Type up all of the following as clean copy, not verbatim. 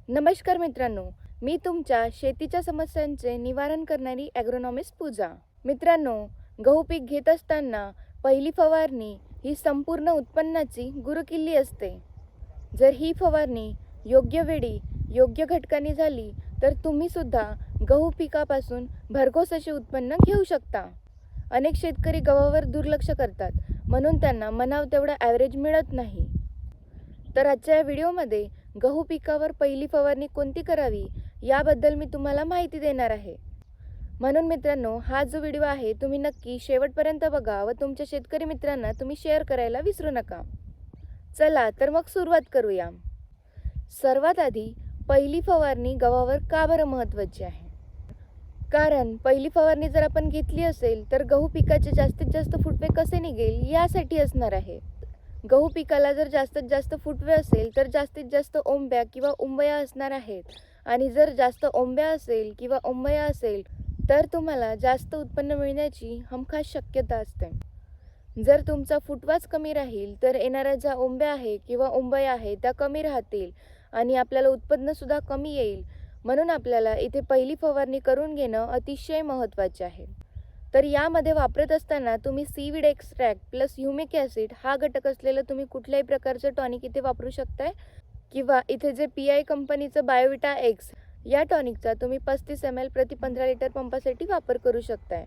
नमस्कार मित्रांनो, मी तुमच्या शेतीच्या समस्यांचे निवारण करणारी ॲग्रोनॉमिस्ट पूजा. मित्रांनो, गहू पीक घेत असताना पहिली फवारणी ही संपूर्ण उत्पन्नाची गुरुकिल्ली असते. जर ही फवारणी योग्य वेळी योग्य घटकांनी झाली तर तुम्ही सुद्धा गहू पिकापासून भरघोस असे उत्पन्न घेऊ शकता. अनेक शेतकरी गव्हावर दुर्लक्ष करतात, म्हणून त्यांना म्हणावं तेवढा ॲव्हरेज मिळत नाही. तर आजच्या या व्हिडिओमध्ये गहू पिकावर पहिली फवारणी कोणती करावी याबद्दल मी तुम्हाला माहिती देणार आहे. म्हणून मित्रांनो, हा जो व्हिडिओ आहे तुम्ही नक्की शेवटपर्यंत बघा व तुमच्या शेतकरी मित्रांना तुम्ही शेअर करायला विसरू नका. चला तर मग सुरुवात करूया. सर्वात आधी पहिली फवारणी गव्हावर का बरं महत्त्वाची आहे? कारण पहिली फवारणी जर आपण घेतली असेल तर गहू पिकाचे जास्तीत जास्त फुटवे कसे निघेल यासाठी असणार आहे. गहू पिकाला जर जास्तीत जास्त फुटवे असेल तर जास्तीत जास्त ओंब्या किंवा उंबया असणार आहेत, आणि जर जास्त ओंब्या असेल किंवा उंबया असेल तर तुम्हाला जास्त उत्पन्न मिळण्याची हमखास शक्यता असते. जर तुमचा फुटवाच कमी राहील तर येणाऱ्या ज्या ओंब्या आहे किंवा उंबया आहे त्या कमी राहतील आणि आपल्याला उत्पन्नसुद्धा कमी येईल. म्हणून आपल्याला इथे पहिली फवारणी करून घेणं अतिशय महत्त्वाचे आहे. तर यामध्ये वापरत असताना तुम्ही seaweed extract plus humic acid हा घटक असलेलं तुम्ही कुठल्याही प्रकारचं टॉनिक इथे वापरू शकताय, किंवा इथे जे PI कंपनीचं बायोविटा एक्स या टॉनिकचा तुम्ही 35 ml प्रति 15 लिटर पंपासाठी वापर करू शकताय.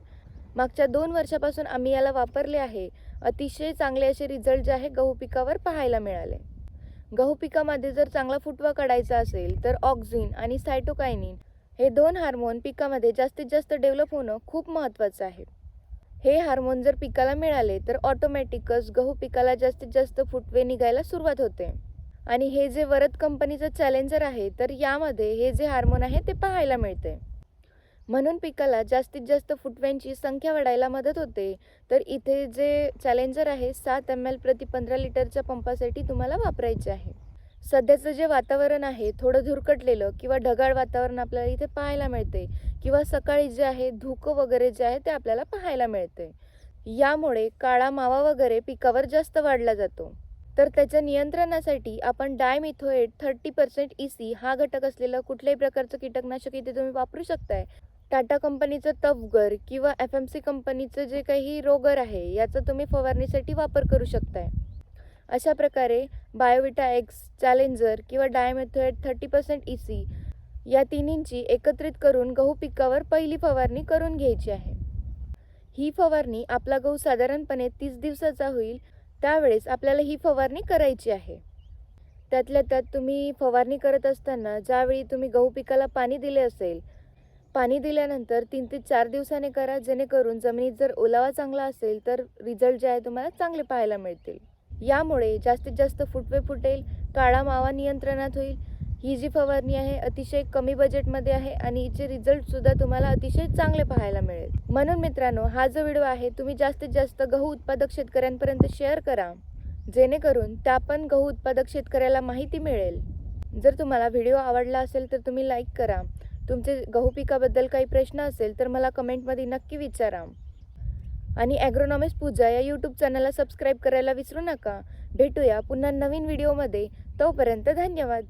मागच्या 2 वर्षापासून आम्ही याला वापरले आहे. अतिशय चांगले असे रिझल्ट जे आहे गहू पिकावर पाहायला मिळाले. गहू पिकामध्ये जर चांगला फुटवा काढायचा असेल तर ऑक्झिन आणि सायटोकायनिन हे 2 हार्मोन पिकामध्ये जास्तीत जास्त डेव्हलप होणं खूप महत्त्वाचं आहे. हे हार्मोन जर पिकाला मिळाले तर ऑटोमॅटिकच गहू पिकाला जास्तीत जास्त फुटवे निघायला सुरुवात होते. आणि हे जे वरद कंपनीचं चॅलेंजर आहे तर यामध्ये हे जे हार्मोन आहे ते पाहायला मिळते. म्हणून पिकाला जास्तीत जास्त फुटव्यांची संख्या वाढायला मदत होते. तर इथे जे चॅलेंजर आहे 7 ml प्रति 15 लिटरच्या पंपासाठी तुम्हाला वापरायचे आहे. सध्याचं जे वातावरण आहे थोडं धुरकटलेलं किंवा ढगाळ वातावरण आपल्याला इथे पाहायला मिळते, किंवा सकाळी जे आहे धुकं वगैरे जे आहे ते आपल्याला पाहायला मिळते. यामुळे काळा मावा वगैरे पिकावर जास्त वाढला जातो. तर त्याच्या नियंत्रणासाठी आपण डायमिथोएट 30% EC हा घटक असलेलं कुठल्याही प्रकारचं कीटकनाशक इथे तुम्ही वापरू शकताय. टाटा कंपनीचं तफगर किंवा FMC कंपनीचं जे काही रोगर आहे याचा तुम्ही फवारणीसाठी वापर करू शकताय. अशा प्रकारे बायोविटा एक्स, चॅलेंजर किंवा डायमेथोएट 30% EC या तिन्हींची एकत्रित करून गहू पिकावर पहिली फवारणी करून घ्यायची आहे. ही फवारणी आपला गहू साधारणपणे 30 दिवसाचा होईल त्यावेळेस आपल्याला ही फवारणी करायची आहे. त्यातल्या त्यात तुम्ही फवारणी करत असताना ज्यावेळी तुम्ही गहू पिकाला पाणी दिले असेल, पाणी दिल्यानंतर 3 ते 4 दिवसाने करा, जेणेकरून जमिनीत जर ओलावा चांगला असेल तर रिझल्ट जे आहे तुम्हाला चांगले पाहायला मिळतील. यामुळे जास्तीत जास्त फुटवे फुटेल, काळा मावा नियंत्रणात होईल. ही जी फवारणी आहे अतिशय कमी बजेटमध्ये आहे आणि हिचे रिझल्टसुद्धा तुम्हाला अतिशय चांगले पाहायला मिळेल. म्हणून मित्रांनो, हा जो व्हिडिओ आहे तुम्ही जास्तीत जास्त गहू उत्पादक शेतकऱ्यांपर्यंत शेअर करा, जेणेकरून त्या पण गहू उत्पादक शेतकऱ्याला माहिती मिळेल. जर तुम्हाला व्हिडिओ आवडला असेल तर तुम्ही लाईक करा. तुमचे गहू पिकाबद्दल काही प्रश्न असेल तर मला कमेंटमध्ये नक्की विचारा. आणि ॲग्रोनॉमिस्ट पूजा या यूट्यूब चॅनलला सबस्क्राईब करायला विसरू नका. भेटूया पुन्हा नवीन व्हिडिओमध्ये. तोपर्यंत धन्यवाद.